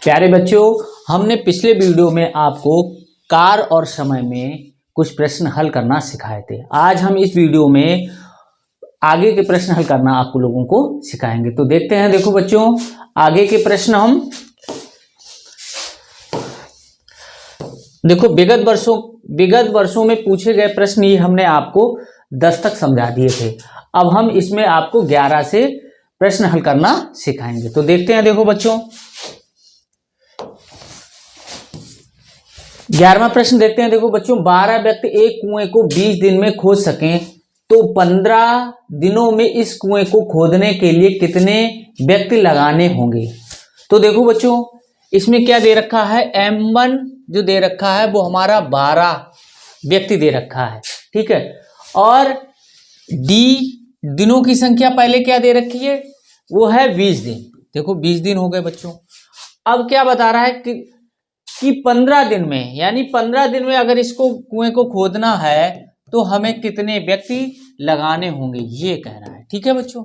प्यारे बच्चों, हमने पिछले वीडियो में आपको कार और समय में कुछ प्रश्न हल करना सिखाए थे। आज हम इस वीडियो में आगे के प्रश्न हल करना आपको लोगों को सिखाएंगे। तो देखते हैं। देखो बच्चों, आगे के प्रश्न हम देखो विगत वर्षों में पूछे गए प्रश्न ये हमने आपको 10 तक समझा दिए थे। अब हम इसमें आपको 11 से प्रश्न हल करना सिखाएंगे। तो देखते हैं। देखो बच्चों, 11वां प्रश्न देखते हैं। देखो बच्चों, 12 व्यक्ति एक कुएं को 20 दिन में खोद सकें तो 15 दिनों में इस कुएं को खोदने के लिए कितने व्यक्ति लगाने होंगे। तो देखो बच्चों, इसमें क्या दे रखा है, M1 जो दे रखा है वो हमारा 12 व्यक्ति दे रखा है, ठीक है। और D दिनों की संख्या पहले क्या दे रखी है, वो है 20 दिन। देखो 20 दिन हो गए बच्चों। अब क्या बता रहा है कि 15 दिन में, यानी 15 दिन में अगर इसको कुएं को खोदना है तो हमें कितने व्यक्ति लगाने होंगे, ये कह रहा है, ठीक है बच्चों।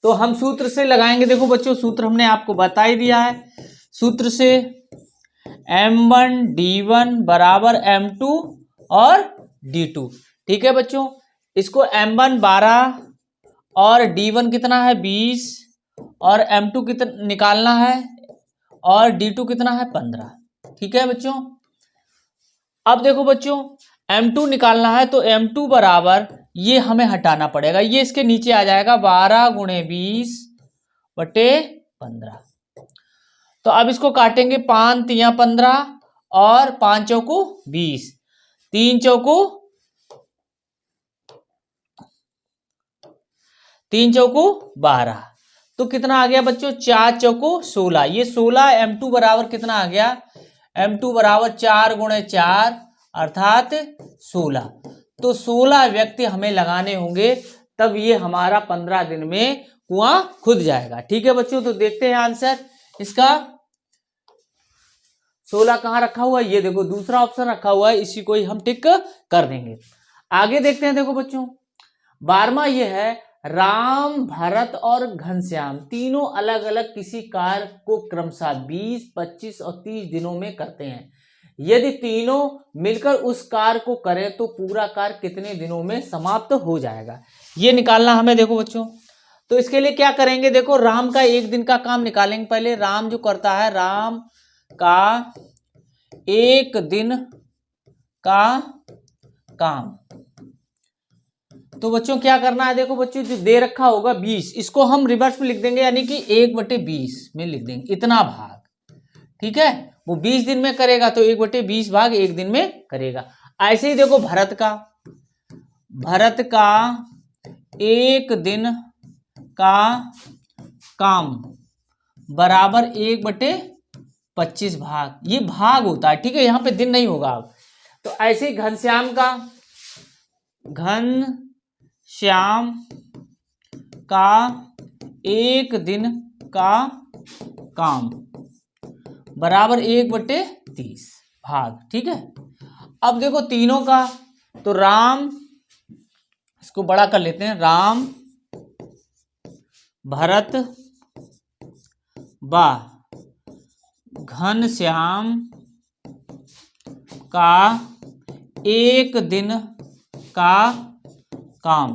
तो हम सूत्र से लगाएंगे। देखो बच्चों, सूत्र हमने आपको बता ही दिया है। सूत्र से M1 D1 बराबर M2 और D2, ठीक है बच्चों। इसको M1 12 और D1 कितना है 20 और M2 कितना निकालना है और D2 कितना है 15, ठीक है बच्चों। अब देखो बच्चों, M2 निकालना है तो M2 बराबर, ये हमें हटाना पड़ेगा, ये इसके नीचे आ जाएगा 12 गुणे 20 बटे 15। तो अब इसको काटेंगे, 5 तियां 15 और 5 चौकू 20, 3 चौकू 12। तो कितना आ गया बच्चों, 4 चौको 16। ये 16 M2 बराबर कितना आ गया, M2 बराबर 4 गुणे 4 अर्थात 16। तो 16 व्यक्ति हमें लगाने होंगे, तब ये हमारा 15 दिन में कुआं खुद जाएगा, ठीक है बच्चों। तो देखते हैं आंसर इसका। 16 कहाँ रखा हुआ है, ये देखो दूसरा ऑप्शन रखा हुआ है, इसी को ही हम टिक कर देंगे। आगे देखते हैं। देखो बच्चों, 12वां ये है, राम, भरत और घनश्याम तीनों अलग अलग किसी कार्य को क्रमशः 20, 25 और 30 दिनों में करते हैं। यदि तीनों मिलकर उस कार्य को करें तो पूरा कार्य कितने दिनों में समाप्त हो जाएगा, ये निकालना हमें। देखो बच्चों, तो इसके लिए क्या करेंगे, देखो राम का 1 दिन का काम निकालेंगे पहले। राम जो करता है, राम का 1 दिन का काम, तो बच्चों क्या करना है, देखो बच्चों जो दे रखा होगा 20, इसको हम रिवर्स में लिख देंगे, यानी कि 1/20 में लिख देंगे, इतना भाग, ठीक है। वो 20 दिन में करेगा तो 1/20 भाग 1 दिन में करेगा। ऐसे ही देखो भरत का 1 दिन का काम बराबर 1/25 भाग, ये भाग होता है, ठीक है, यहाँ पे दिन नहीं होगा अब। तो ऐसे ही घनश्याम का 1 दिन का काम बराबर 1/30 भाग, ठीक है। अब देखो तीनों का, तो राम, इसको बड़ा कर लेते हैं, राम, भरत व घनश्याम का 1 दिन का काम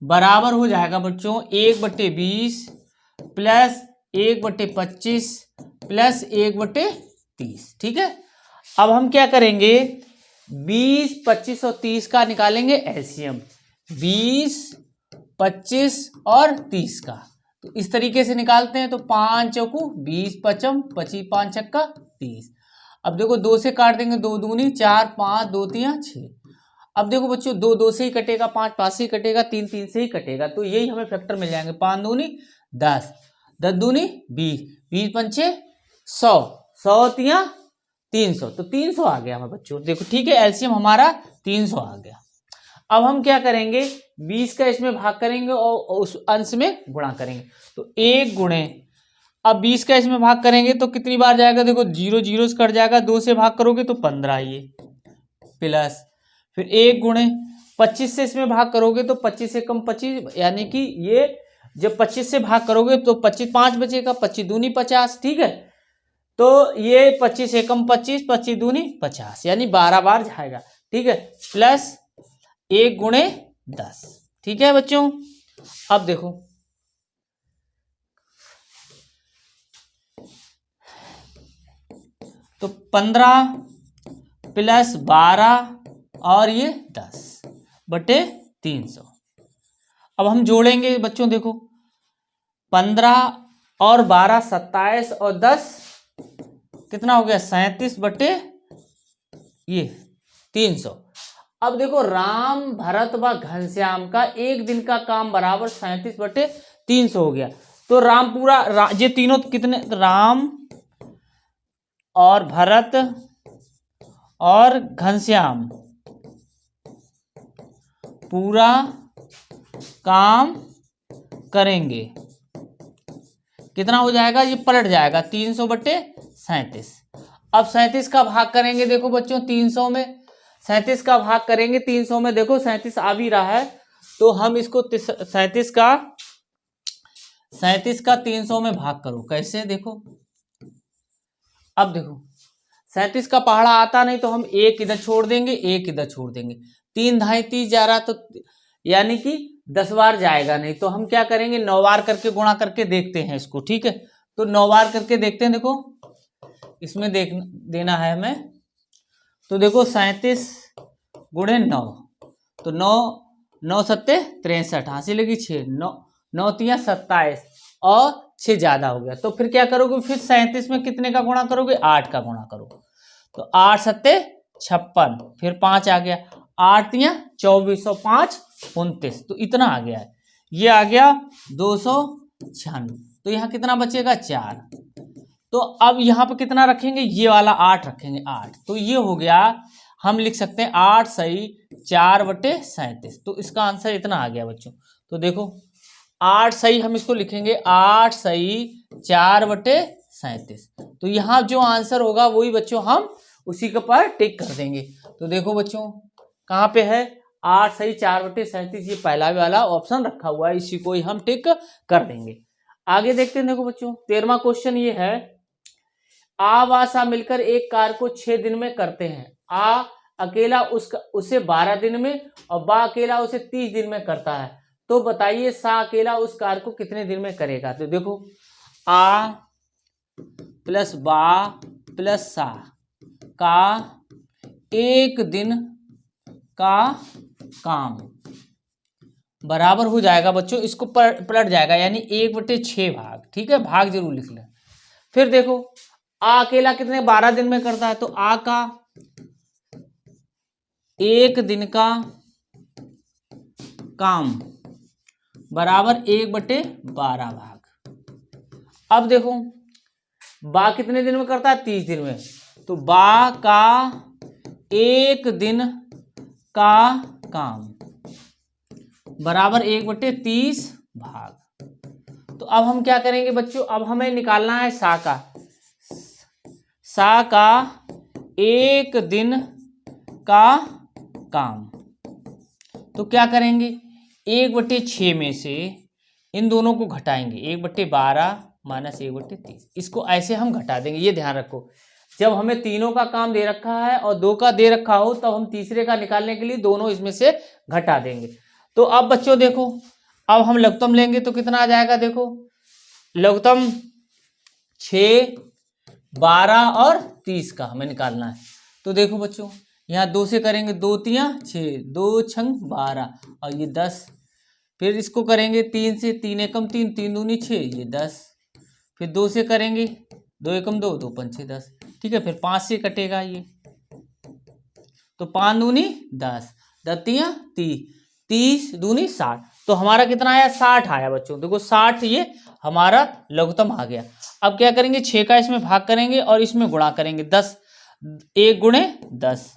बराबर हो जाएगा बच्चों 1/20 प्लस 1/25 प्लस 1/30, ठीक है। अब हम क्या करेंगे, 20, 25 और 30 का निकालेंगे एलसीएम, 20, 25 और 30 का। तो इस तरीके से निकालते हैं। तो 5 चौकू 20, 25, 25 5 छक्का 30। अब देखो 2 से काट देंगे, 2 दूनी 4, 5 2 तियां 6। अब देखो बच्चों, 2 2 से ही कटेगा, 5 5 से ही कटेगा, 3 3 से ही कटेगा, तो यही हमें फैक्टर मिल जाएंगे। 5 दूनी 10, 10 दूनी 20, 20 पंचे 100, 100 तियां 300, तो 300 आ गया हमें बच्चों। देखो ठीक है, एलसीएम हमारा 300 आ गया। अब हम क्या करेंगे, 20 का इसमें भाग करेंगे और उस अंश में गुणा करेंगे। तो 1 गुणे, अब 20 का इसमें भाग करेंगे तो कितनी बार जाएगा, देखो 0 0 से कट जाएगा, 2 से भाग करोगे तो 15 ये प्लस, फिर 1 गुणे 25 से इसमें भाग करोगे तो 25 से कम 25, यानी कि ये जब 25 से भाग करोगे तो 25 5 बचेगा, 25 दूनी 50, ठीक है। तो ये 25 एकम 25, 25 दूनी 50, यानी 12 बार जाएगा, ठीक है, प्लस 1 गुणे 10, ठीक है बच्चों। अब देखो तो 15 प्लस 12 और ये 10 बटे 300। अब हम जोड़ेंगे बच्चों, देखो 15 और 12 27 और 10 कितना हो गया 37 बटे ये 300। अब देखो राम भरत व घनश्याम का एक दिन का काम बराबर 37 बटे 300 हो गया। तो राम पूरा ये तीनों कितने, राम और भरत और घनश्याम पूरा काम करेंगे, कितना हो जाएगा, ये पलट जाएगा 300 बटे 37। अब 37 का भाग करेंगे, देखो बच्चों 300 में 37 का भाग करेंगे 300 में, देखो 37 आ भी रहा है, तो हम इसको 37 का 300 में भाग करो, कैसे देखो। अब देखो 37 का पहाड़ा आता नहीं तो हम एक इधर छोड़ देंगे, एक इधर छोड़ देंगे, 3 धाई 30 जा रहा, तो यानी कि 10 बार जाएगा नहीं, तो हम क्या करेंगे 9 बार करके गुणा करके देखते हैं इसको, ठीक है। तो 9 बार करके देखते हैं, देखो इसमें देना है हमें, तो देखो 37 गुणे 9, तो 9 9 सत्ते 63, हासिल लगी 6, 9 9 तिया 27 और 6 ज्यादा हो गया, तो फिर क्या करोगे, फिर 37 में कितने का गुणा करोगे, 8 का गुणा करो, तो 8 सत्ते 56, फिर 5 आ गया, 8 तिया 24 और 5 29, तो इतना आ गया है, ये आ गया 296, तो यहाँ कितना बचेगा 4। तो अब यहाँ पे कितना रखेंगे, ये वाला 8 रखेंगे, 8, तो ये हो गया, हम लिख सकते हैं 8 सही 4 बटे 37, तो इसका आंसर इतना आ गया बच्चों। तो देखो 8 सही हम इसको लिखेंगे 8 सही 4 बटे 37, तो यहाँ जो आंसर होगा वही बच्चों हम उसी के पर टिक कर देंगे। तो देखो बच्चों कहाँ पे है 8 सही 4 बटे 37, ये पहला वाला ऑप्शन रखा हुआ है, इसी को ही हम टिक कर देंगे। आगे देखते हैं, देखो बच्चों 13वां क्वेश्चन ये है, आ व सा मिलकर एक कार्य को 6 दिन में करते हैं। आ अकेला उसे 12 दिन में और बा अकेला उसे 30 दिन में करता है, तो बताइए सा अकेला उस कार्य को कितने दिन में करेगा। तो देखो आ प्लस बा प्लस सा का एक दिन का काम बराबर हो जाएगा बच्चों, इसको पलट जाएगा, यानी 1/6 भाग, ठीक है, भाग जरूर लिख लें। फिर देखो आ अकेला कितने 12 दिन में करता है, तो आ का एक दिन का काम बराबर 1/12 भाग। अब देखो बा कितने दिन में करता है 30 दिन में, तो बा का एक दिन का काम बराबर 1/30 भाग। तो अब हम क्या करेंगे बच्चों, अब हमें निकालना है सा का एक दिन का काम। तो क्या करेंगे 1/6 में से इन दोनों को घटाएंगे, 1/12 माइनस 1/30, इसको ऐसे हम घटा देंगे। ये ध्यान रखो जब हमें तीनों का काम दे रखा है और 2 का दे रखा हो तब हम तीसरे का निकालने के लिए दोनों इसमें से घटा देंगे। तो अब बच्चों देखो अब हम लघुत्तम लेंगे तो कितना आ जाएगा, देखो लघुत्तम 6 12 और 30 का हमें निकालना है। तो देखो बच्चों यहाँ 2 से करेंगे, 2 तिया 6, 2 छंग 12 और ये 10, फिर इसको करेंगे 3 से, 3 एकम 3, 3 दूनी 6, ये 10, फिर 2 से करेंगे, 2 एकम 2, 2 पंचे 10, ठीक है, फिर 5 से कटेगा ये, तो 5 दूनी 10, 10 तिया 30, 30 दूनी 60, तो हमारा कितना आया 60 आया बच्चों। देखो 60 ये हमारा लघुत्तम आ गया। अब क्या करेंगे 6 का इसमें भाग करेंगे और इसमें गुणा करेंगे, 10 1 गुणे 10,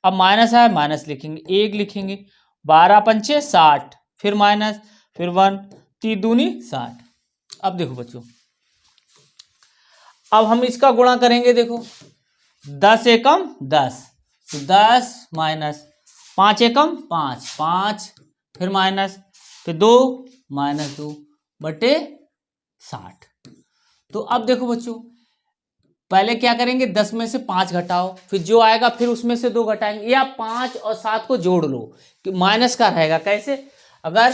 अब माइनस आया माइनस लिखेंगे, 1 लिखेंगे, 12 पंचे 60, फिर माइनस, फिर 1, 3 दूनी 60। अब देखो बच्चों अब हम इसका गुणा करेंगे, देखो 10 एकम 10, तो 10 माइनस 5 एकम 5, 5 फिर माइनस, फिर 2 माइनस 2, बटे 60। तो अब देखो बच्चों, पहले क्या करेंगे, 10 में से 5 घटाओ, फिर जो आएगा फिर उसमें से 2 घटाएंगे, या 5 और 7 को जोड़ लो कि माइनस का रहेगा। कैसे, अगर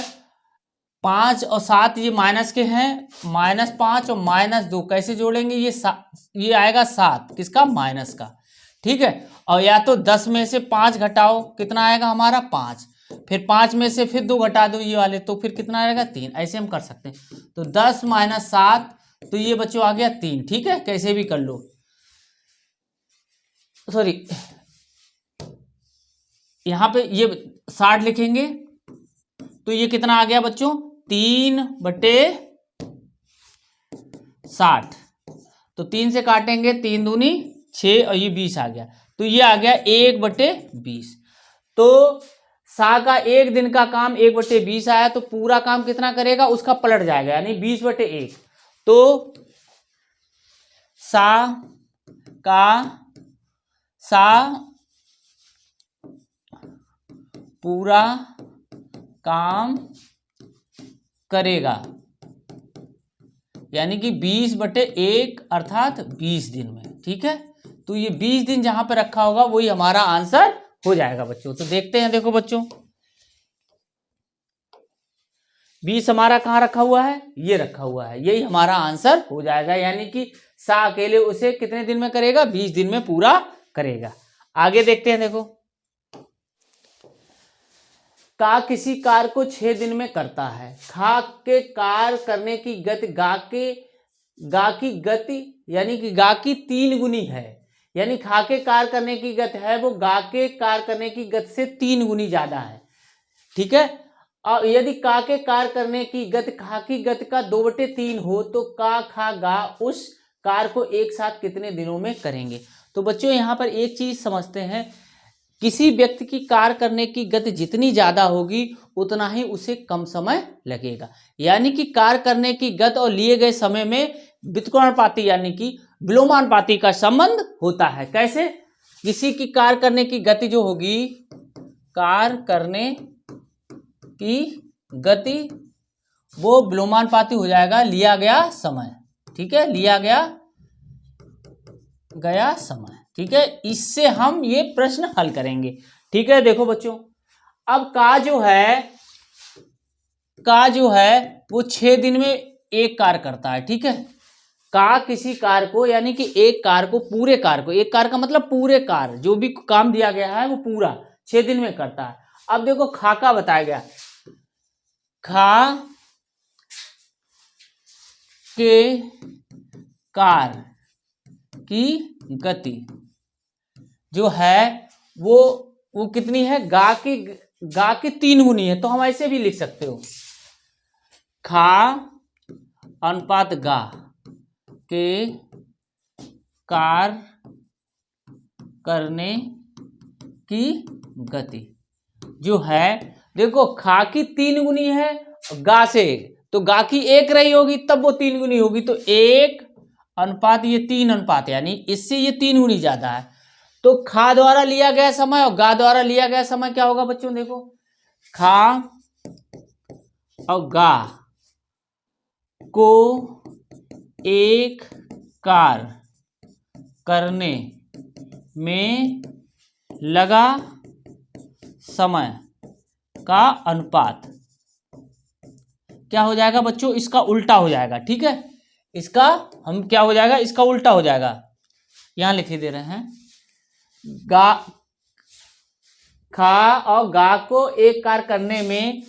5 और 7 ये माइनस के हैं, -5 और -2 कैसे जोड़ेंगे, ये आएगा 7 किसका, माइनस का, ठीक है। और या तो 10 में से 5 घटाओ, कितना आएगा हमारा 5, फिर 5 में से फिर 2 घटा दो ये वाले, तो फिर कितना आएगा 3। ऐसे हम कर सकते हैं। तो 10 - 7, तो ये बच्चों आ गया 3, ठीक है, कैसे भी कर लो, सॉरी यहां पे ये 60 लिखेंगे, तो ये कितना आ गया बच्चों, 3/60। तो 3 से काटेंगे, 3 दूनी 6 और ये 20 आ गया, तो ये आ गया 1/20। तो सा का एक दिन का काम 1/20 आया, तो पूरा काम कितना करेगा, उसका पलट जाएगा, यानी 20/1। तो सा पूरा काम करेगा, यानी कि 20/1 अर्थात 20 दिन में, ठीक है। तो ये 20 दिन जहां पे रखा होगा वही हमारा आंसर हो जाएगा बच्चों। तो देखते हैं, देखो बच्चों 20 हमारा कहाँ रखा हुआ है, ये रखा हुआ है, यही हमारा आंसर हो जाएगा, यानी कि सा अकेले उसे कितने दिन में करेगा, 20 दिन में पूरा करेगा। आगे देखते हैं, देखो का किसी कार्य को 6 दिन में करता है, खा के कार्य करने की गति गा की गति, यानी कि गा की 3 गुनी है, यानी खा के कार्य करने की गति है वो गा के कार्य करने की गति से 3 गुनी ज्यादा है, ठीक है। और यदि का के कार्य करने की गति खा की गति का 2/3 हो, तो का खा गा उस कार्य को एक साथ कितने दिनों में करेंगे। तो बच्चों यहाँ पर एक चीज समझते हैं, किसी व्यक्ति की कार्य करने की गति जितनी ज्यादा होगी उतना ही उसे कम समय लगेगा, यानी कि कार्य करने की गति और लिए गए समय में व्युत्क्रमानुपाती यानी कि विलोमानुपाती का संबंध होता है। कैसे, किसी की कार्य करने की गति जो होगी, कार्य करने की गति वो विलोमानुपाती हो जाएगा लिया गया समय, ठीक है, लिया गया समय, ठीक है। इससे हम ये प्रश्न हल करेंगे, ठीक है। देखो बच्चों, अब का जो है वो 6 दिन में एक कार्य करता है, ठीक है। का किसी कार्य को, यानी कि एक कार्य को, पूरे कार्य को, एक कार्य का मतलब पूरे कार्य, जो भी काम दिया गया है वो पूरा 6 दिन में करता है। अब देखो खा का बताया गया, खा के कार्य की गति जो है वो कितनी है, गा की 3 गुनी है। तो हम ऐसे भी लिख सकते हो, खा अनुपात गा के कार्य करने की गति जो है, देखो खा की 3 गुनी है गा से, तो गा की 1 रही होगी तब वो 3 गुनी होगी, तो 1 अनुपात ये 3 अनुपात, यानी इससे ये 3 गुनी ज्यादा है। तो खा द्वारा लिया गया समय और गा द्वारा लिया गया समय क्या होगा बच्चों, देखो खा और गा को एक कार्य करने में लगा समय का अनुपात क्या हो जाएगा बच्चों, इसका उल्टा हो जाएगा, ठीक है। इसका हम क्या हो जाएगा, इसका उल्टा हो जाएगा, यहां लिखे दे रहे हैं, गा खा और गा को एक कार्य करने में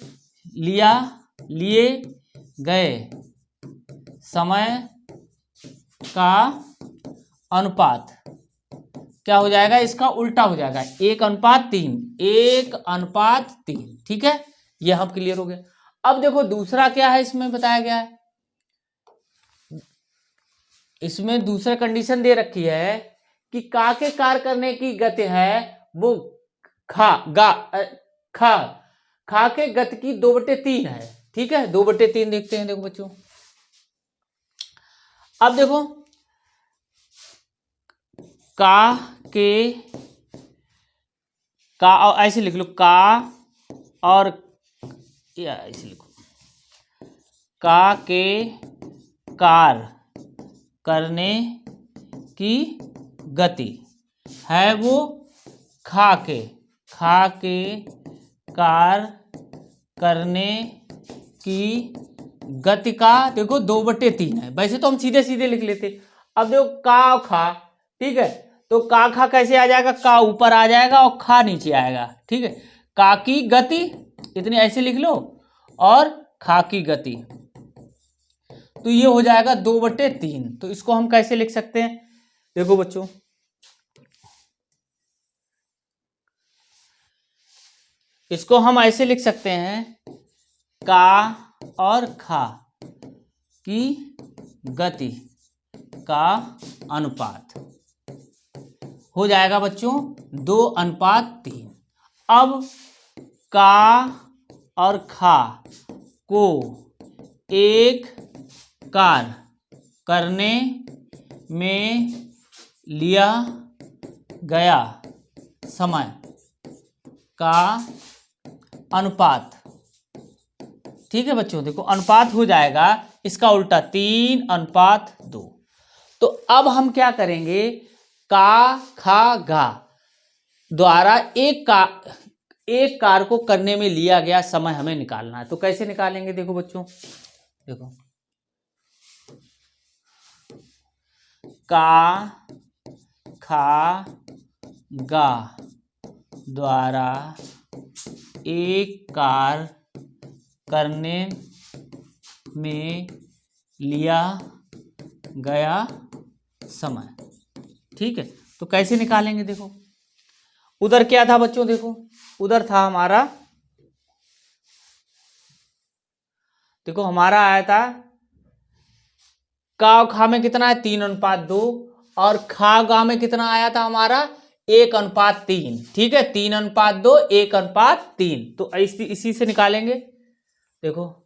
लिए गए समय का अनुपात क्या हो जाएगा, इसका उल्टा हो जाएगा, 1:3, 1:3, ठीक है। यह हम क्लियर हो गए। अब देखो दूसरा क्या है, इसमें बताया गया है, इसमें दूसरा कंडीशन दे रखी है कि का के कार्य करने की गति है वो खा के गति की 2/3 है, ठीक है। 2/3 देखते हैं, देखो बच्चों, अब देखो का और ऐसे लिख लो, का और या ऐसे लिखो, का के कार्य करने की गति है वो खा के कार्य करने की गति का देखो 2/3 है। वैसे तो हम सीधे सीधे लिख लेते, अब देखो का और खा, ठीक है, तो का खा कैसे आ जाएगा, का ऊपर आ जाएगा और खा नीचे आएगा, ठीक है। का की गति इतनी ऐसे लिख लो और खा की गति, तो ये हो जाएगा 2/3। तो इसको हम कैसे लिख सकते हैं, देखो बच्चों, इसको हम ऐसे लिख सकते हैं, का और खा की गति का अनुपात हो जाएगा बच्चों 2:3। अब का और खा को एक कार्य करने में लिया गया समय का अनुपात, ठीक है बच्चों, देखो अनुपात हो जाएगा इसका उल्टा 3:2। तो अब हम क्या करेंगे, का खा गा द्वारा एक कार्य को करने में लिया गया समय हमें निकालना है। तो कैसे निकालेंगे, देखो बच्चों, देखो का खा गा द्वारा एक कार्य करने में लिया गया समय, ठीक है। तो कैसे निकालेंगे, देखो उधर क्या था बच्चों, देखो उधर था हमारा, देखो हमारा आया था का खा में कितना है 3:2 और खा गा में कितना आया था हमारा 1:3, ठीक है, 3:2 1:3। तो इसी से निकालेंगे, देखो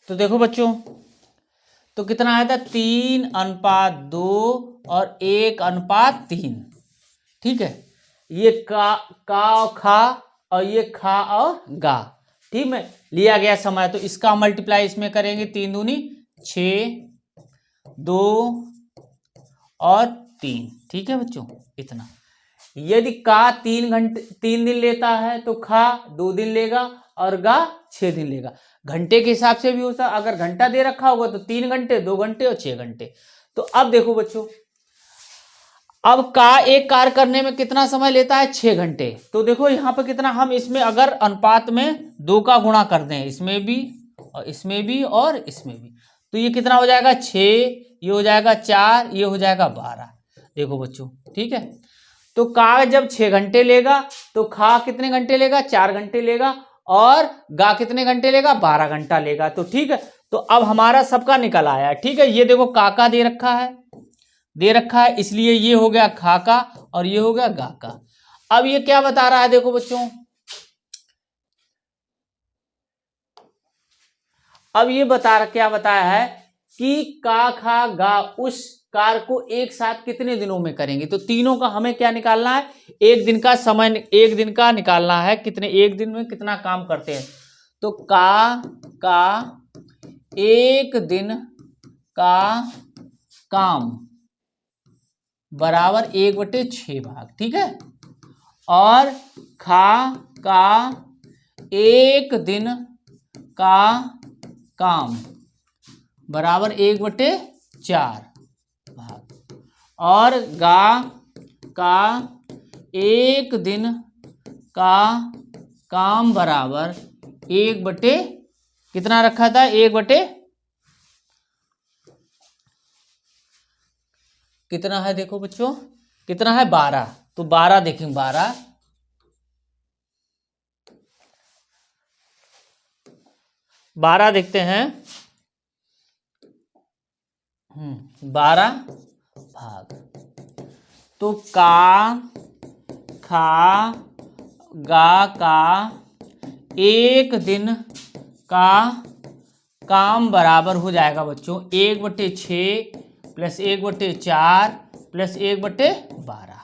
तो देखो बच्चों, तो कितना आया था 3:2 और 1:3, ठीक है। ये का और खा और ये खा और गा, ठीक है, लिया गया समय, तो इसका मल्टीप्लाई इसमें करेंगे 3 दूनी 6, 2 और 3, ठीक है बच्चों, इतना। यदि का 3 दिन लेता है तो खा 2 दिन लेगा और गा 6 दिन लेगा। घंटे के हिसाब से भी हो सकता, अगर घंटा दे रखा होगा तो 3 घंटे, 2 घंटे और 6 घंटे। तो अब देखो बच्चों, अब का एक कार्य करने में कितना समय लेता है 6 घंटे। तो देखो यहाँ पर कितना, हम इसमें अगर अनुपात में 2 का गुणा कर दें, इसमें भी और इसमें भी और इसमें भी, तो ये कितना हो जाएगा 6, ये हो जाएगा 4, ये हो जाएगा 12। देखो बच्चों, ठीक है, तो का जब 6 घंटे लेगा तो खा कितने घंटे लेगा 4 घंटे लेगा और गा कितने घंटे लेगा 12 घंटा लेगा। तो ठीक है, तो अब हमारा सबका निकल आया, ठीक है। ये देखो काका दे रखा है, इसलिए ये हो गया खा का और ये हो गया गा का। अब ये क्या बता रहा है, देखो बच्चों, अब ये क्या बताया है कि का खा गा उस कार्य को एक साथ कितने दिनों में करेंगे। तो तीनों का हमें क्या निकालना है, एक दिन का समय, एक दिन का निकालना है, कितने एक दिन में कितना काम करते हैं। तो का एक दिन का काम बराबर 1/6 भाग, ठीक है, और खा का एक दिन का काम बराबर 1/4 भाग, और गा का एक दिन का काम बराबर 1/ कितना रखा था 1/ कितना है, देखो बच्चों कितना है 12। तो 12 देखेंगे, 12 देखते हैं, 12 भाग। तो का, खा, गा का 1 दिन का काम बराबर हो जाएगा बच्चों 1/6 प्लस 1/4 प्लस 1/12।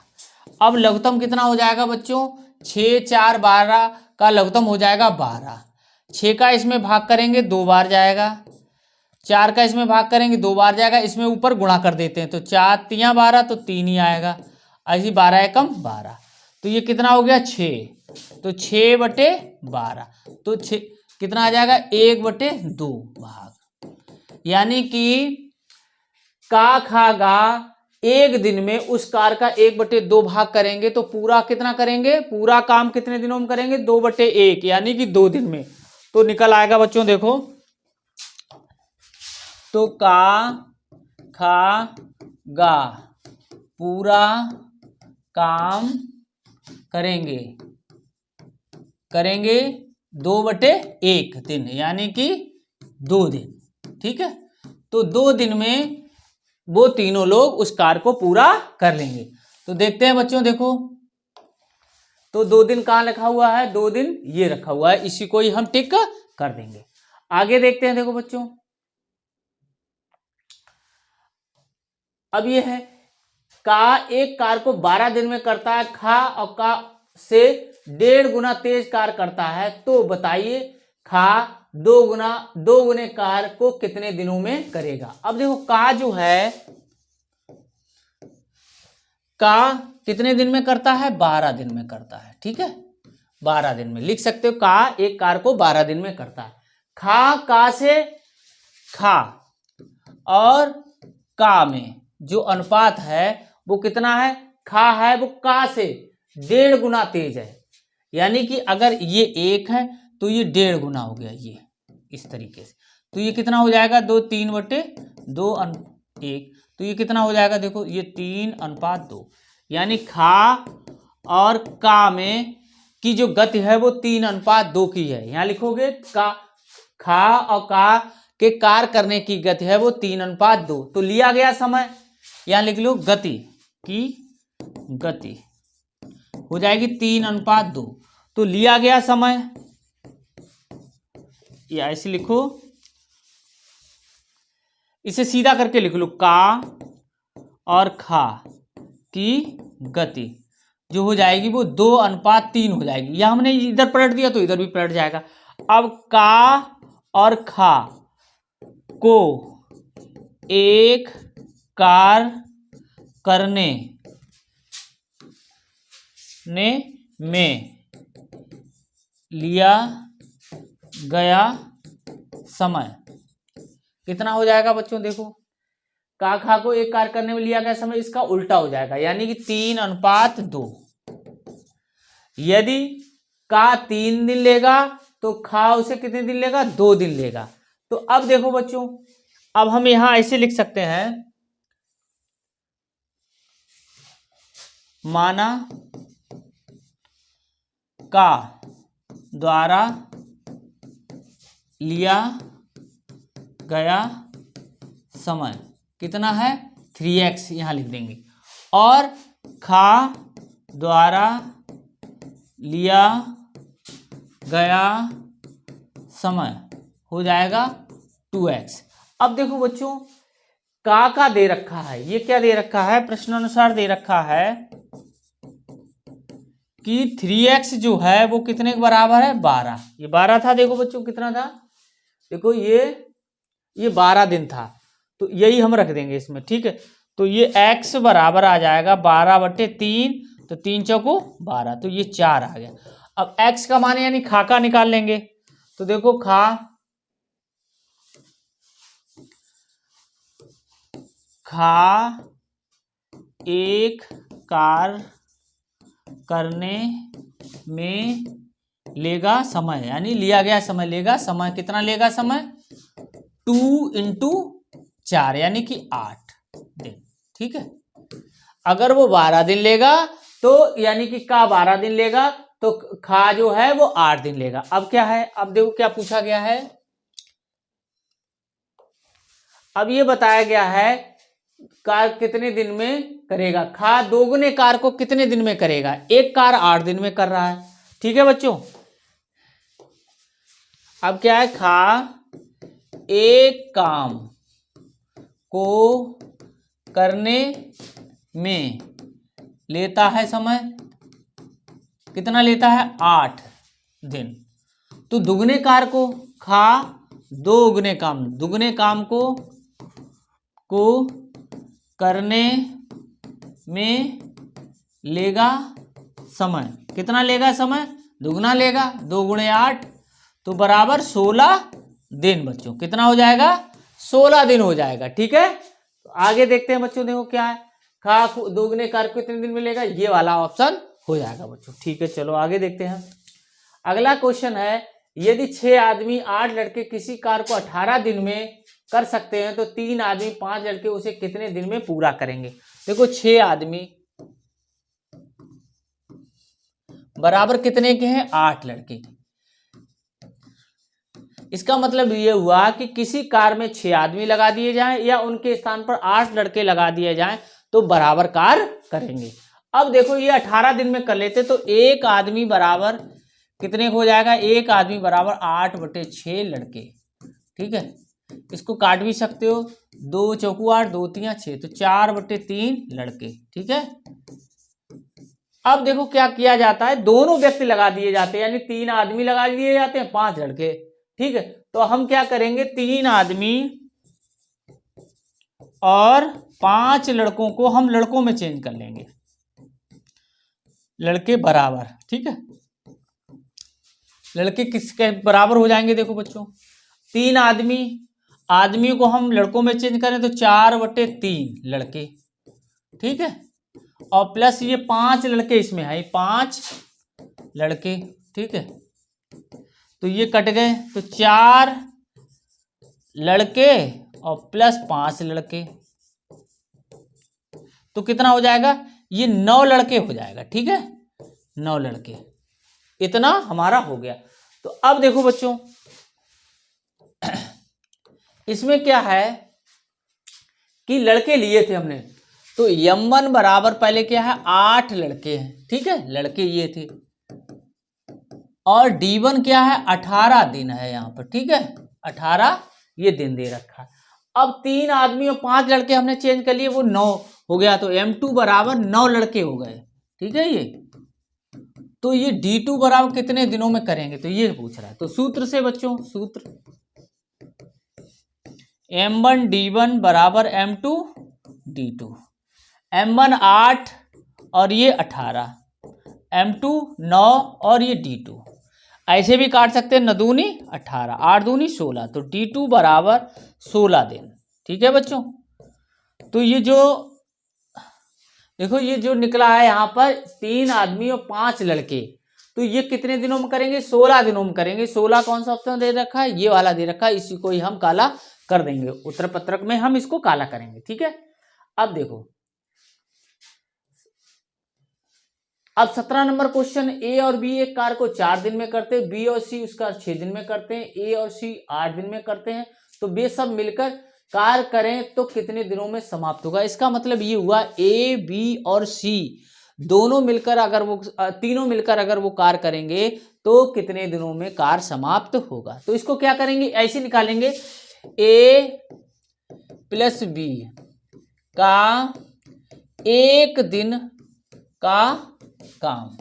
अब लघुत्तम कितना हो जाएगा बच्चों? 6, 4, 12 का लघुत्तम हो जाएगा 12। 6 का इसमें भाग करेंगे 2 बार जाएगा, 4 का इसमें भाग करेंगे 2 बार जाएगा, इसमें ऊपर गुणा कर देते हैं तो 4 3 12 तो 3 ही आएगा, ऐसी 12 एकम 12। तो ये कितना हो गया 6, तो 6/12 तो 6 कितना आ जाएगा 1/2 भाग। यानी कि का, खा, गा 1 दिन में उस कार का 1/2 भाग करेंगे तो पूरा कितना करेंगे, पूरा काम कितने दिनों में करेंगे 2/1 यानी कि 2 दिन में। तो निकल आएगा बच्चों देखो, तो का, खा, गा पूरा काम करेंगे 2/1 दिन यानी कि 2 दिन। ठीक है, तो 2 दिन में वो तीनों लोग उस कार्य को पूरा कर लेंगे। तो देखते हैं बच्चों, देखो तो 2 दिन कहाँ लिखा हुआ है, 2 दिन ये रखा हुआ है, इसी को ही हम टिक कर देंगे। आगे देखते हैं, देखो बच्चों अब ये है का एक कार को 12 दिन में करता है, खा और का से 1.5 गुना तेज कार करता है, तो बताइए खा 2 गुने कार को कितने दिनों में करेगा। अब देखो का जो है, का कितने दिन में करता है, 12 दिन में करता है। ठीक है, 12 दिन में लिख सकते हो, का एक कार को 12 दिन में करता है। खा, का से खा और का में जो अनुपात है वो कितना है, खा है वो का से 1.5 गुना तेज है, यानी कि अगर ये 1 है तो ये 1.5 गुना हो गया, ये इस तरीके से। तो ये कितना हो जाएगा 2 3/2 1, तो ये कितना हो जाएगा देखो, ये 3:2, यानी खा और का में की जो गति है वो 3:2 की है। यहाँ लिखोगे का, खा और का के कार्य करने की गति है वो 3:2। तो लिया गया समय, यहाँ लिख लो गति की गति हो जाएगी 3:2। तो लिया गया समय या ऐसे लिखो, इसे सीधा करके लिख लो, का और खा की गति जो हो जाएगी वो 2:3 हो जाएगी। या हमने इधर पलट दिया तो इधर भी पलट जाएगा। अब का और खा को एक कार्य करने में लिया गया समय कितना हो जाएगा बच्चों, देखो का, खा को एक कार्य करने में लिया गया समय इसका उल्टा हो जाएगा, यानी कि 3:2। यदि का 3 दिन लेगा तो खा उसे कितने दिन लेगा, 2 दिन लेगा। तो अब देखो बच्चों, अब हम यहां ऐसे लिख सकते हैं, माना का द्वारा लिया गया समय कितना है 3x, यहां लिख देंगे, और खा द्वारा लिया गया समय हो जाएगा 2x। अब देखो बच्चों, का दे रखा है, ये क्या दे रखा है, प्रश्नानुसार दे रखा है कि 3x जो है वो कितने के बराबर है, 12। ये 12 था, देखो बच्चों कितना था, देखो ये 12 दिन था, तो यही हम रख देंगे इसमें। ठीक है, तो ये x बराबर आ जाएगा 12/3, तो 3 चौको 12, तो ये 4 आ गया। अब x का मान यानी खा का निकाल लेंगे, तो देखो खा एक कार्य करने में लेगा समय, यानी लिया गया समय लेगा, समय कितना लेगा, समय 2 × 4 यानी कि 8 दिन। ठीक है, अगर वो 12 दिन लेगा तो यानी कि का 12 दिन लेगा, तो खा जो है वो 8 दिन लेगा। अब क्या है, अब देखो क्या पूछा गया है, अब ये बताया गया है कार्य कितने दिन में करेगा। खा दोगुने कार्य को कितने दिन में करेगा, एक कार्य 8 दिन में कर रहा है। ठीक है बच्चों। अब क्या है, खा एक काम को करने में लेता है समय, कितना लेता है, 8 दिन। तो दुगने कार्य को, खा दोगुने काम, दुगने काम को करने में लेगा समय, कितना लेगा समय, दुगना लेगा, 2 गुणे 8 तो बराबर 16 दिन बच्चों। कितना हो जाएगा, 16 दिन हो जाएगा। ठीक है, तो आगे देखते हैं बच्चों। देखो क्या है, खा दोगुने कार्य को कितने दिन में लेगा, ये वाला ऑप्शन हो जाएगा बच्चों। ठीक है, चलो आगे देखते हैं। अगला क्वेश्चन है, यदि 6 आदमी 8 लड़के किसी कार्य को 18 दिन में कर सकते हैं तो 3 आदमी 5 लड़के उसे कितने दिन में पूरा करेंगे। देखो 6 आदमी बराबर कितने के हैं, 8 लड़के। इसका मतलब ये हुआ कि किसी कार्य में 6 आदमी लगा दिए जाएं या उनके स्थान पर 8 लड़के लगा दिए जाएं तो बराबर कार्य करेंगे। अब देखो ये 18 दिन में कर लेते तो एक आदमी बराबर कितने हो जाएगा, एक आदमी बराबर 8/6 लड़के। ठीक है, इसको काट भी सकते हो, 2 चौकू 8, 2 3 6, तो 4/3 लड़के। ठीक है, अब देखो क्या किया जाता है, दोनों व्यक्ति लगा दिए जाते हैं, यानी 3 आदमी लगा दिए जाते हैं, 5 लड़के। ठीक है, तो हम क्या करेंगे, 3 आदमी और 5 लड़कों को हम लड़कों में चेंज कर लेंगे, लड़के बराबर। ठीक है, लड़के किसके बराबर हो जाएंगे, देखो बच्चों 3 आदमी को हम लड़कों में चेंज करें तो 4/3 लड़के। ठीक है, और प्लस ये 5 लड़के इसमें है, 5 लड़के। ठीक है, तो ये कट गए, तो 4 लड़के और प्लस 5 लड़के, तो कितना हो जाएगा, ये 9 लड़के हो जाएगा। ठीक है, 9 लड़के, इतना हमारा हो गया। तो अब देखो बच्चों इसमें क्या है कि लड़के लिए थे हमने, तो M1 बराबर पहले क्या है, 8 लड़के हैं। ठीक है, लड़के ये थे, और D1 क्या है, 18 दिन है यहाँ पर। ठीक है, 18 ये दिन दे रखा है। अब 3 आदमी और 5 लड़के हमने चेंज कर लिए, वो 9 हो गया, तो M2 बराबर 9 लड़के हो गए। ठीक है, ये तो ये D2 बराबर कितने दिनों में करेंगे, तो ये पूछ रहा है। तो सूत्र से बच्चों, सूत्र M1 D1 बराबर M2 D2। M1 8 और ये 18, M2 9 और ये D2। ऐसे भी काट सकते हैं, 9 दूनी 18, 8 दूनी 16, तो D2 बराबर 16 दिन। ठीक है बच्चों, तो ये जो देखो ये जो निकला है यहाँ पर 3 आदमी और 5 लड़के, तो ये कितने दिनों में करेंगे, 16 दिनों में करेंगे। 16 कौन सा ऑप्शन दे रखा है, ये वाला दे रखा है, इसी को ही हम काला कर देंगे, उत्तर पत्रक में हम इसको काला करेंगे। ठीक है, अब देखो अब 17 नंबर क्वेश्चन, ए और बी एक कार्य को 4 दिन में करते हैं, बी और सी उसका 6 दिन में करते हैं, ए और सी 8 दिन में करते हैं, तो वे सब मिलकर कार्य करें तो कितने दिनों में समाप्त होगा। इसका मतलब ये हुआ ए बी और सी दोनों मिलकर अगर वो तीनों मिलकर अगर वो कार्य करेंगे तो कितने दिनों में कार्य समाप्त होगा। तो इसको क्या करेंगे, ऐसे निकालेंगे, ए प्लस बी का 1 दिन का काम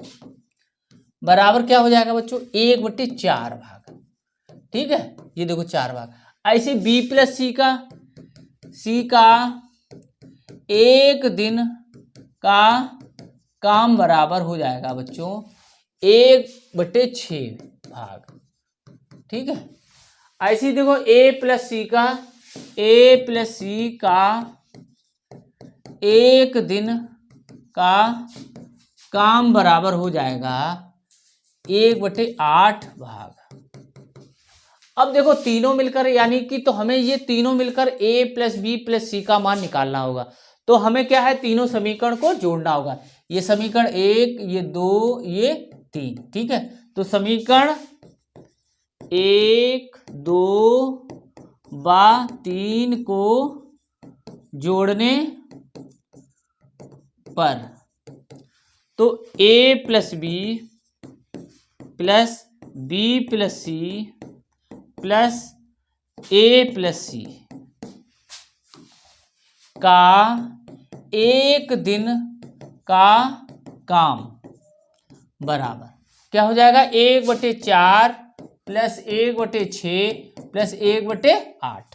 बराबर क्या हो जाएगा बच्चों, 1/4 भाग। ठीक है, ये देखो 4 भाग। ऐसे बी प्लस सी का 1 दिन का काम बराबर हो जाएगा बच्चों 1/6 भाग। ठीक है, ऐसे देखो ए प्लस सी का 1 दिन का काम बराबर हो जाएगा 1/8 भाग। अब देखो तीनों मिलकर, यानी कि तो हमें ये तीनों मिलकर a plus b plus c का मान निकालना होगा। तो हमें क्या है, तीनों समीकरण को जोड़ना होगा। ये समीकरण 1, ये 2, ये 3। ठीक है, तो समीकरण 1, 2 व 3 को जोड़ने पर, तो a plus b plus b plus c plus a plus c का एक दिन का काम बराबर क्या हो जाएगा, 1/4 प्लस 1/6 प्लस 1/8।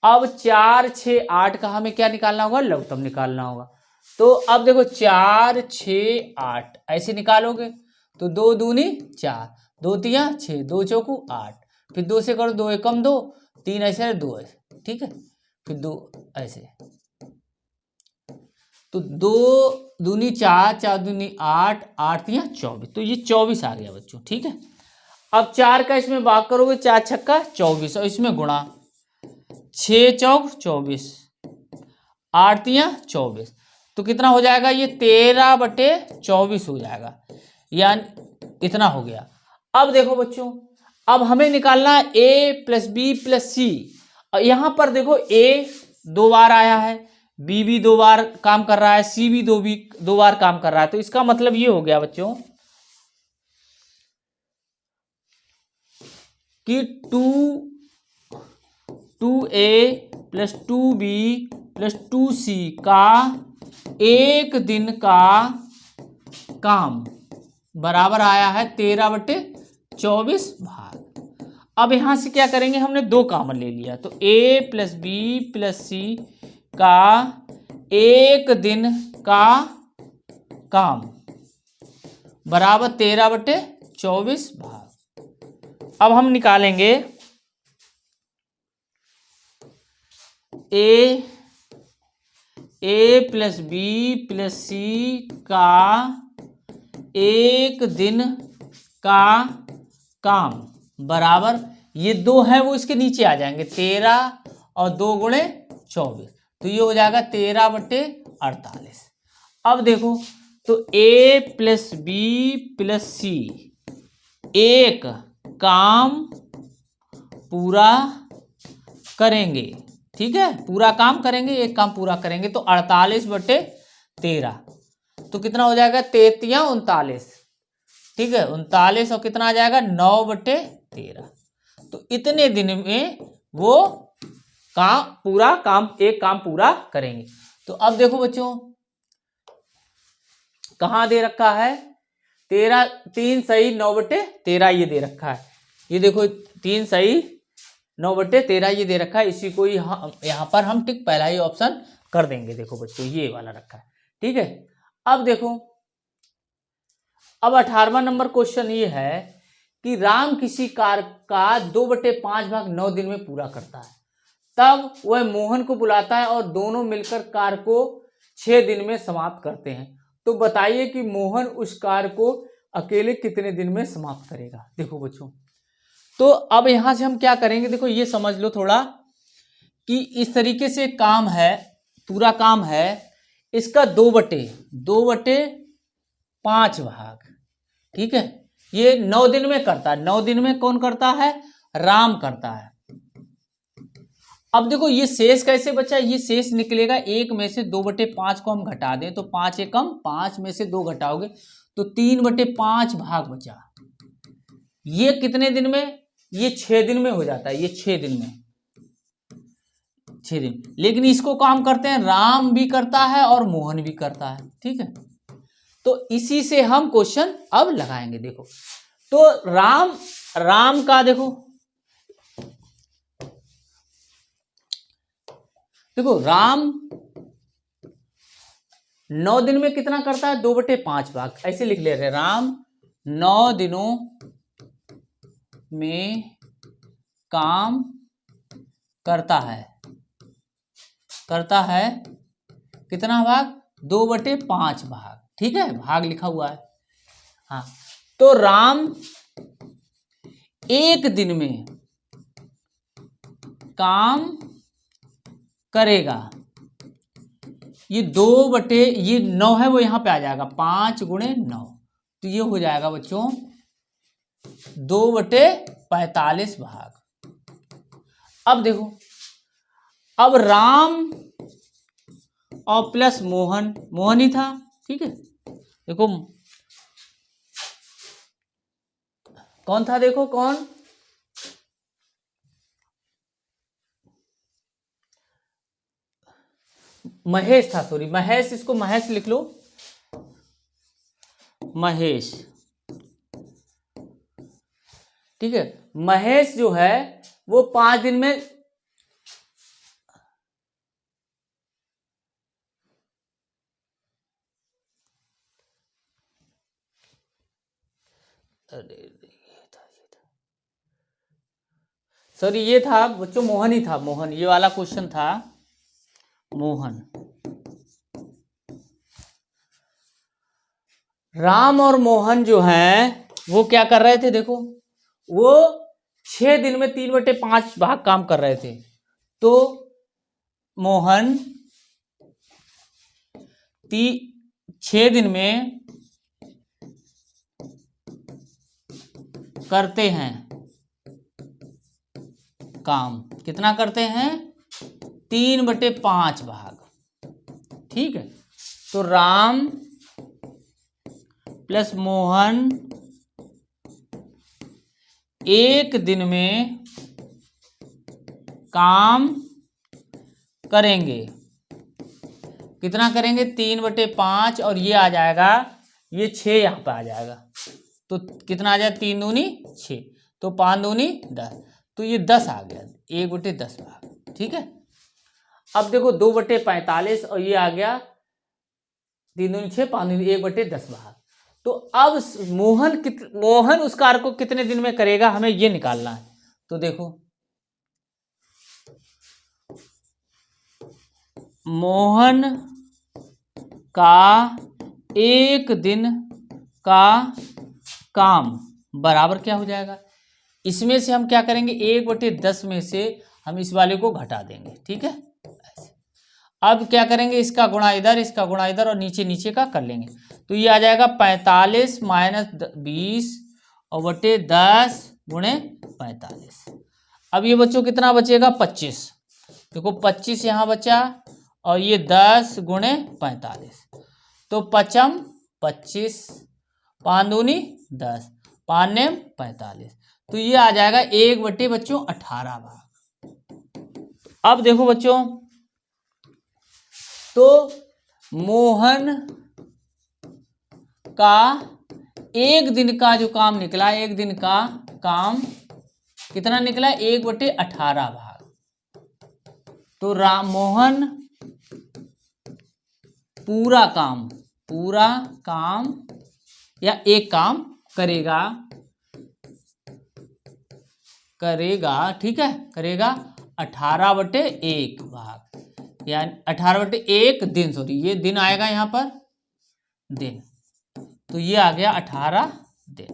अब 4, 6, 8 का हमें क्या निकालना होगा, लघुत्तम निकालना होगा। तो अब देखो 4, 6, 8 ऐसे निकालोगे तो 2 दूनी 4, 2 तिया 6, 2 चौकू 8, फिर 2 से करो 2 एकम 2, 3 ऐसे 2 ऐसे, ठीक है, फिर 2 ऐसे, तो 2 दूनी 4, 4 दूनी 8, 8 तिया 24, तो ये 24 आ गया बच्चों, ठीक है। अब 4 का इसमें भाग करोगे, 4 छक्का 24 और इसमें गुणा, 6 चौक 24, 8 तिया 24, तो कितना हो जाएगा, ये 13/24 हो जाएगा, यानी इतना हो गया। अब देखो बच्चों, अब हमें निकालना है a प्लस बी प्लस सी। यहां पर देखो a 2 बार आया है, बी भी 2 बार काम कर रहा है, सी भी 2 बार काम कर रहा है, तो इसका मतलब ये हो गया बच्चों कि 2a plus 2b plus 2c का एक दिन का काम बराबर आया है 13/24 भाग। अब यहां से क्या करेंगे, हमने 2 कॉमन ले लिया, तो a plus b plus c का एक दिन का काम बराबर 13/24 भाग। अब हम निकालेंगे a plus b plus c का एक दिन का काम बराबर, ये 2 है वो इसके नीचे आ जाएंगे, 13 और 2 गुणे 24, तो ये हो जाएगा 13/48। अब देखो, तो a प्लस बी प्लस सी एक काम पूरा करेंगे, ठीक है, पूरा काम करेंगे, एक काम पूरा करेंगे, तो 48/13, तो कितना हो जाएगा, 33-39, ठीक है, 39 और कितना आ जाएगा 9/13, तो इतने दिन में वो एक काम पूरा करेंगे। तो अब देखो बच्चों, कहाँ दे रखा है, 3 सही 9/13 ये दे रखा है, ये देखो 3 सही 9/13 ये दे रखा है, इसी को यहाँ पर हम टिक पहला ही ऑप्शन कर देंगे। देखो बच्चों ये वाला रखा है, ठीक है। अब देखो, अब 18वां नंबर क्वेश्चन ये है कि राम किसी कार्य का 2/5 भाग 9 दिन में पूरा करता है, तब वह मोहन को बुलाता है और दोनों मिलकर कार्य को 6 दिन में समाप्त करते हैं। तो बताइए कि मोहन उस कार्य को अकेले कितने दिन में समाप्त करेगा। देखो बच्चों, तो अब यहां से हम क्या करेंगे, देखो ये समझ लो थोड़ा कि इस तरीके से काम है, पूरा काम है, इसका 2/5 भाग, ठीक है, ये 9 दिन में करता है। 9 दिन में कौन करता है, राम करता है। अब देखो ये शेष कैसे बचा, ये शेष निकलेगा, 1 में से 2/5 को हम घटा दें तो 5 एकम 5 में से 2 घटाओगे तो 3/5 भाग बचा। ये कितने दिन में, ये 6 दिन में हो जाता है, ये 6 दिन में, 6 दिन। लेकिन इसको काम करते हैं, राम भी करता है और मोहन भी करता है, ठीक है। तो इसी से हम क्वेश्चन अब लगाएंगे। देखो, तो राम का देखो राम 9 दिन में कितना करता है, 2/5 भाग, ऐसे लिख ले रहे, राम 9 दिनों में काम करता है कितना भाग, 2/5 भाग, ठीक है, भाग लिखा हुआ है। हाँ, तो राम एक दिन में काम करेगा, ये 9 है वो यहां पे आ जाएगा, 5 × 9, तो ये हो जाएगा बच्चों 2/45 भाग। अब देखो, अब राम और प्लस मोहन, मोहन ही था, ठीक है। देखो कौन था, देखो कौन, महेश था, सॉरी महेश, इसको महेश लिख लो, महेश, ठीक है। महेश जो है वो 5 दिन में, सॉरी ये था बच्चों मोहन ही था, मोहन, ये वाला क्वेश्चन था मोहन। राम और मोहन जो हैं वो क्या कर रहे थे, देखो वो 6 दिन में 3/5 भाग काम कर रहे थे। तो मोहन 6 दिन में करते हैं काम, कितना करते हैं, 3/5 भाग, ठीक है। तो राम प्लस मोहन 1 दिन में काम करेंगे, कितना करेंगे, 3/5, और ये आ जाएगा, ये 6 यहाँ पे आ जाएगा, तो कितना आ जाएगा, 3 दूनी 6, तो 5 दूनी 10, तो ये 10 आ गया, 1/10 भाग, ठीक है। अब देखो 2/45 और ये आ गया 3 दूनी 6, 5 दूनी 1/10 भाग। तो अब मोहन उस कार्य को कितने दिन में करेगा, हमें ये निकालना है। तो देखो मोहन का 1 दिन का काम बराबर क्या हो जाएगा, इसमें से हम क्या करेंगे, 1/10 में से हम इस वाले को घटा देंगे, ठीक है। अब क्या करेंगे, इसका गुणा इधर, इसका गुणा इधर, और नीचे नीचे का कर लेंगे, तो ये आ जाएगा 45 - 20 और बटे 10 गुणे 45। अब ये बच्चों कितना बचेगा, 25, देखो 25 यहाँ बचा, और ये 10 गुणे 45, तो 5 25, 5 दूनी 10, 5 ने 45, तो ये आ जाएगा 1/18 भाग। अब देखो बच्चों, तो मोहन का 1 दिन का जो काम निकला, 1 दिन का काम कितना निकला, 1/18 भाग। तो मोहन पूरा काम या एक काम करेगा, ठीक है, करेगा 18/1 भाग, यानी 18/1 दिन, सॉरी ये दिन आएगा यहाँ पर दिन, तो ये आ गया 18 दिन।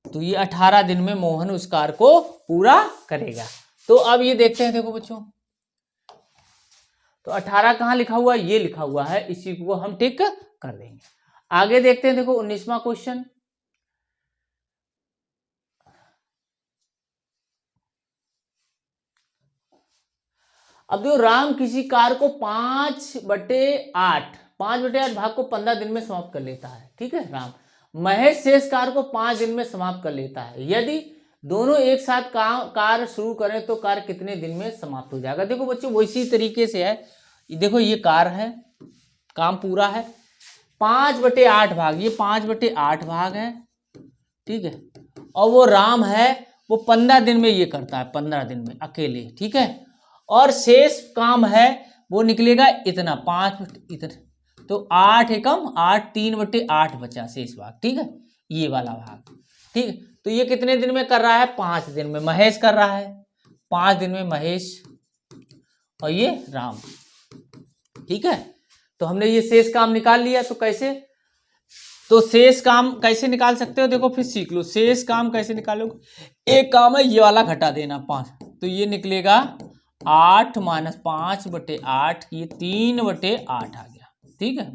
तो ये 18 दिन में मोहन उस कार्य को पूरा करेगा। तो अब ये देखते हैं, देखो बच्चों, तो 18 कहाँ लिखा हुआ है, ये लिखा हुआ है, इसी को हम टिक कर देंगे। आगे देखते हैं, देखो 19वां क्वेश्चन, अब देखो राम किसी कार्य को 5/8 भाग को 15 दिन में समाप्त कर लेता है, ठीक है राम। महेश शेष कार्य को 5 दिन में समाप्त कर लेता है। यदि दोनों एक साथ कार्य शुरू करें तो कार्य कितने दिन में समाप्त हो जाएगा। देखो बच्चों वैसी तरीके से है, देखो ये कार्य है, काम पूरा है, 5/8 भाग, ये 5/8 भाग है, ठीक है। और वो राम है, वो 15 दिन में ये करता है, 15 दिन में अकेले, ठीक है। और शेष काम है वो निकलेगा इतना 5 इतना, तो 8 एकम 8, 3/8 बचा शेष भाग, ठीक है, ये वाला भाग, ठीक है। तो ये कितने दिन में कर रहा है, 5 दिन में महेश कर रहा है, 5 दिन में महेश, और ये राम, ठीक है। तो हमने ये शेष काम निकाल लिया। तो कैसे, तो शेष काम कैसे निकाल सकते हो, देखो फिर सीख लो, शेष काम कैसे निकालोगे। एक काम है ये वाला घटा देना 5, तो ये निकलेगा 8 - 5/8, ये 3/8 आ गया, ठीक है।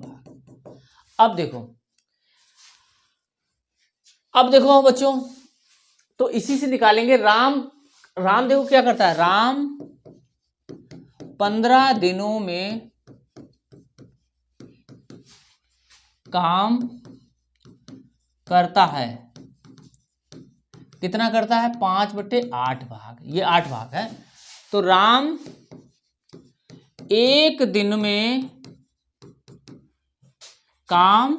अब देखो बच्चों, तो इसी से निकालेंगे। राम देखो क्या करता है, राम 15 दिनों में काम करता है। कितना करता है? 5/8 भाग। ये 8 भाग है। तो राम एक दिन में काम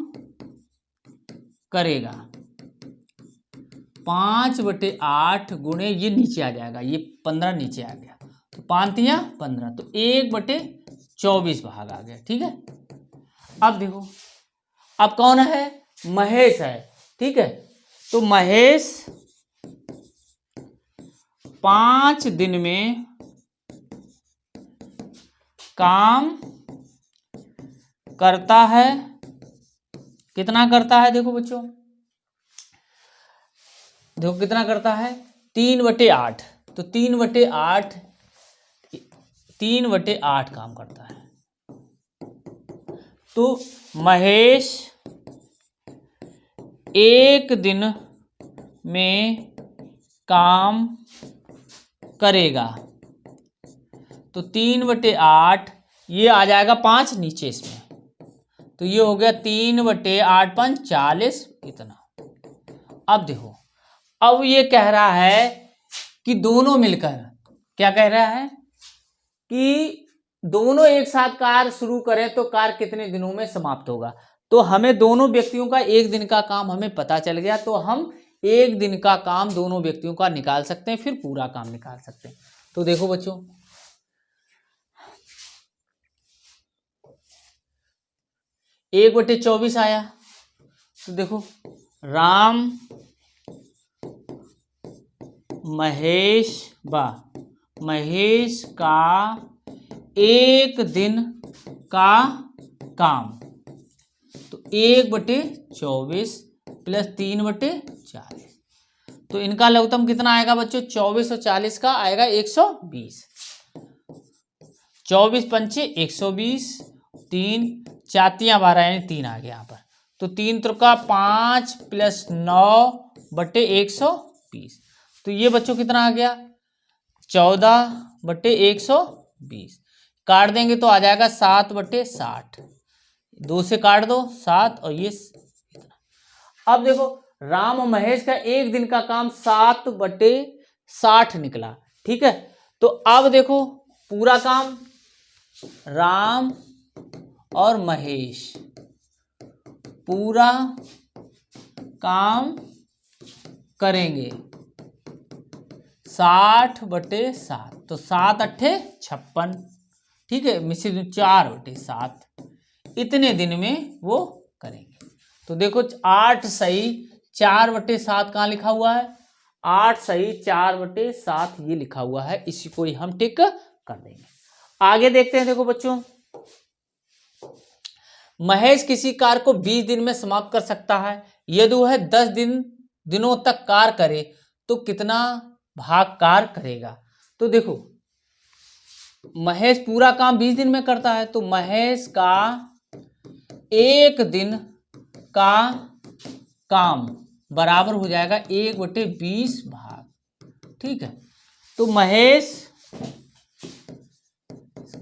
करेगा 5/8 गुणे, ये नीचे आ जाएगा, ये 15 नीचे आ गया, तो 5×3 = 15, तो 1/24 भाग आ गया। ठीक है। अब देखो, अब कौन है? महेश है। ठीक है। तो महेश 5 दिन में काम करता है। कितना करता है? देखो बच्चों, देखो कितना करता है? 3/8। तो 3/8 काम करता है। तो महेश एक दिन में काम करेगा। तो 3/8, ये आ जाएगा 5 नीचे इसमें, तो ये हो गया 3/8 5 40, इतना। अब देखो, अब ये कह रहा है कि दोनों मिलकर, क्या कह रहा है कि दोनों एक साथ कार्य शुरू करें तो कार्य कितने दिनों में समाप्त होगा। तो हमें दोनों व्यक्तियों का एक दिन का काम हमें पता चल गया, तो हम एक दिन का काम दोनों व्यक्तियों का निकाल सकते हैं, फिर पूरा काम निकाल सकते हैं। तो देखो बच्चों, 1/24 आया। तो देखो, राम महेश का एक दिन का काम, तो 1/24 प्लस 3/40, तो इनका लघुत्तम कितना आएगा बच्चों? 24 और 40 का आएगा 120। 24 पंचे 120, 3 4 12 यानी 3 आ गया यहाँ पर। तो 3 त्रिका 5 प्लस 9/120, तो ये बच्चों कितना आ गया? 14/120। काट देंगे तो आ जाएगा 7/60। 2 से काट दो 7, और ये इतना। अब देखो, राम और महेश का एक दिन का काम 7/60 निकला। ठीक है। तो अब देखो, पूरा काम राम और महेश पूरा काम करेंगे 60/7, तो 7×8 = 56। ठीक है। मिश्रित 4/7, इतने दिन में वो करेंगे। तो देखो, 8 सही 4/7 कहाँ लिखा हुआ है? 8 सही 4/7 ये लिखा हुआ है, इसी को ही हम टिक कर देंगे। आगे देखते हैं। देखो बच्चों, महेश किसी कार्य को 20 दिन में समाप्त कर सकता है। यदि वह 10 दिनों तक कार्य करे तो कितना भाग कार्य करेगा। तो देखो, महेश पूरा काम 20 दिन में करता है, तो महेश का एक दिन का काम बराबर हो जाएगा 1/20 भाग। ठीक है। तो महेश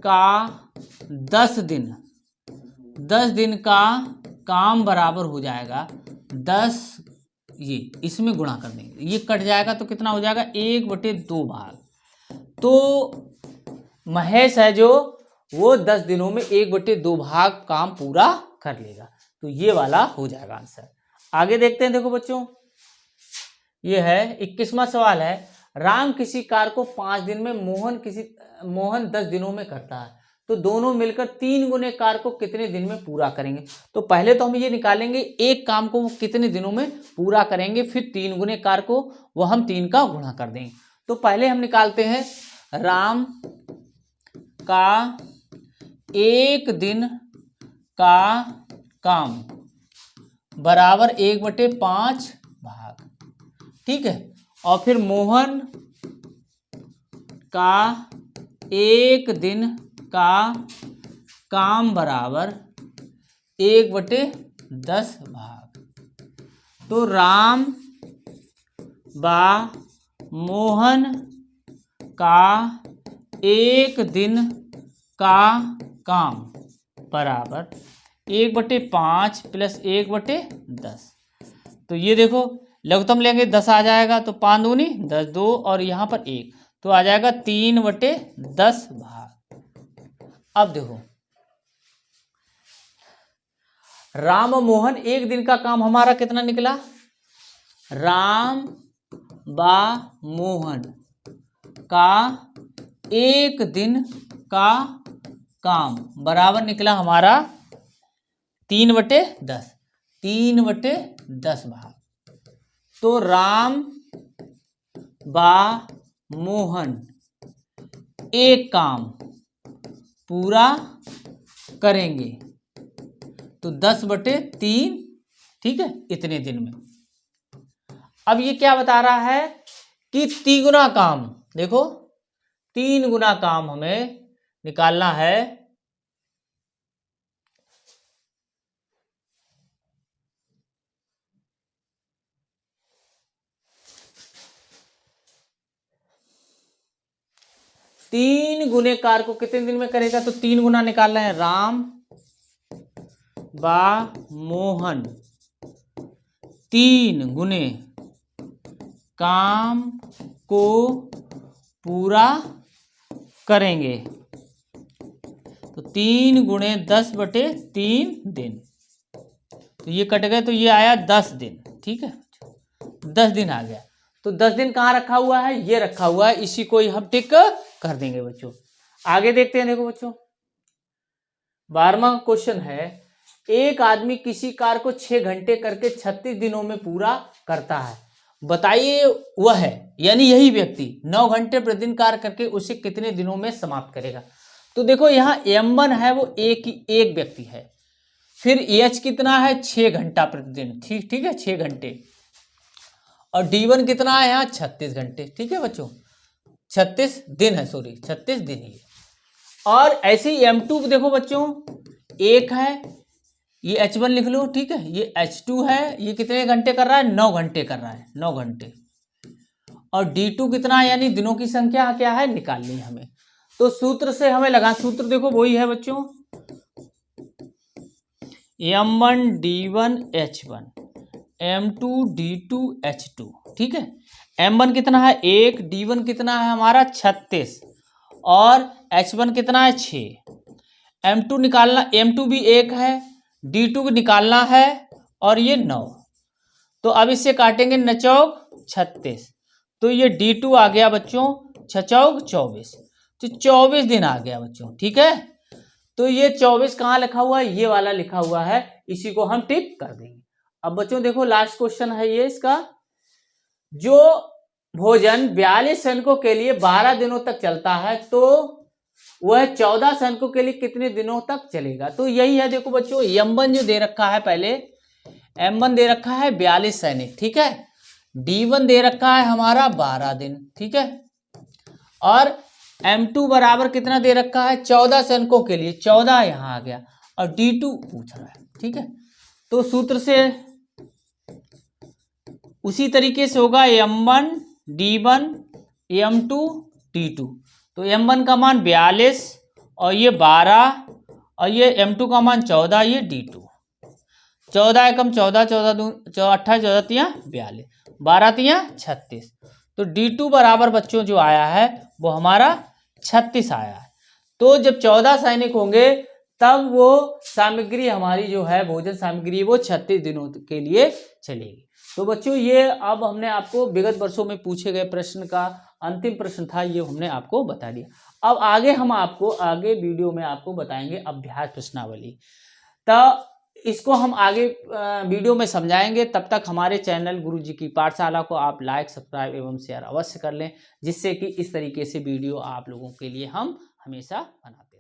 का 10 दिन का काम बराबर हो जाएगा 10, ये इसमें गुणा कर देंगे, ये कट जाएगा तो कितना हो जाएगा? 1/2 भाग। तो महेश है जो, वो 10 दिनों में 1/2 भाग काम पूरा कर लेगा। तो ये वाला हो जाएगा आंसर। आगे देखते हैं। देखो बच्चों, ये है 21वां सवाल है। राम किसी कार्य को 5 दिन में, मोहन 10 दिनों में करता है, तो दोनों मिलकर 3 गुने कार्य को कितने दिन में पूरा करेंगे। तो पहले तो हम ये निकालेंगे एक काम को वो कितने दिनों में पूरा करेंगे, फिर 3 गुने कार्य को वो हम 3 का गुणा कर देंगे। तो पहले हम निकालते हैं राम का एक दिन का काम बराबर 1/5 भाग। ठीक है। और फिर मोहन का एक दिन का काम बराबर 1/10 भाग। तो राम व मोहन का एक दिन का काम बराबर 1/5 प्लस 1/10। तो ये देखो लघुत्तम लेंगे 10 आ जाएगा, तो 5 दूनी 10, 2 और यहाँ पर 1, तो आ जाएगा 3/10 भाग। अब देखो राम मोहन एक दिन का काम हमारा कितना निकला, राम बा मोहन का एक दिन का काम बराबर निकला हमारा 3/10, 3/10 भाग। तो राम बा मोहन एक काम पूरा करेंगे, तो 10/3, ठीक है, इतने दिन में। अब ये क्या बता रहा है कि 3 गुना काम, देखो 3 गुना काम हमें निकालना है। तीन गुने कार को कितने दिन में करेगा, तो 3 गुना निकालना है। राम बा मोहन 3 गुने काम को पूरा करेंगे, तो 3 गुणे 10/3 दिन, तो ये कट गए, तो ये आया 10 दिन, ठीक है, 10 दिन आ गया। तो 10 दिन कहाँ रखा हुआ है, ये रखा हुआ है, इसी को ही हम टिक कर देंगे बच्चों। आगे देखते हैं, देखो बच्चों 12वां क्वेश्चन है, एक आदमी किसी कार्य को 6 घंटे करके 36 दिनों में पूरा करता है, बताइए वह है यानी यही व्यक्ति 9 घंटे प्रतिदिन कार्य करके उसे कितने दिनों में समाप्त करेगा। तो देखो यहाँ M1 है वो एक व्यक्ति है, फिर H कितना है 6 घंटा प्रतिदिन, ठीक है 6 घंटे, और D1 कितना है यहाँ 36 घंटे, ठीक है बच्चों 36 दिन है, सॉरी 36 दिन ही। और ऐसे ही M2 देखो बच्चों एक है, ये H1 लिख लो, ठीक है, ये H2 है, ये कितने घंटे कर रहा है 9 घंटे कर रहा है, 9 घंटे। और D2 कितना है यानी दिनों की संख्या क्या है निकालनी है हमें, तो सूत्र से हमें लगा, सूत्र देखो वही है बच्चों M1 D1 H1 M2 D2 H2, ठीक है। M1 कितना है 1, D1 कितना है हमारा 36 और H1 कितना है 6। M2 निकालना, M2 भी 1 है, D2 निकालना है और ये 9। तो अब इससे काटेंगे 9 चौक 36, तो ये D2 आ गया बच्चों 6 चौक 24, तो 24 दिन आ गया बच्चों, ठीक है। तो ये 24 कहाँ लिखा हुआ है, ये वाला लिखा हुआ है, इसी को हम टिक कर देंगे। अब बच्चों देखो लास्ट क्वेश्चन है ये इसका, जो भोजन 42 सैनिकों के लिए 12 दिनों तक चलता है तो वह 14 सैनिकों के लिए कितने दिनों तक चलेगा। तो यही है देखो बच्चों M1 जो दे रखा है, पहले M1 दे रखा है 42 सैनिक, ठीक है, D1 दे रखा है हमारा 12 दिन, ठीक है, और M2 बराबर कितना दे रखा है 14 सैनिकों के लिए, 14 यहाँ आ गया, और D2 पूछ रहा है, ठीक है। तो सूत्र से उसी तरीके से होगा M1 D1 M2 D2, तो M1 का मान 42 और ये 12 और ये M2 का मान 14, ये D2 14 एकम 14, 14 दूं 28, 14 तिया 42, 12 तिया 36, तो D2 बराबर बच्चों जो आया है वो हमारा 36 आया है। तो जब 14 सैनिक होंगे तब वो सामग्री हमारी जो है भोजन सामग्री वो 36 दिनों के लिए चलेगी। तो बच्चों ये अब हमने आपको विगत वर्षों में पूछे गए प्रश्न का अंतिम प्रश्न था, ये हमने आपको बता दिया। अब आगे हम आपको आगे वीडियो में आपको बताएंगे अभ्यास प्रश्नावली, तो इसको हम आगे वीडियो में समझाएंगे। तब तक हमारे चैनल गुरुजी की पाठशाला को आप लाइक सब्सक्राइब एवं शेयर अवश्य कर लें, जिससे कि इस तरीके से वीडियो आप लोगों के लिए हम हमेशा बनाते हैं।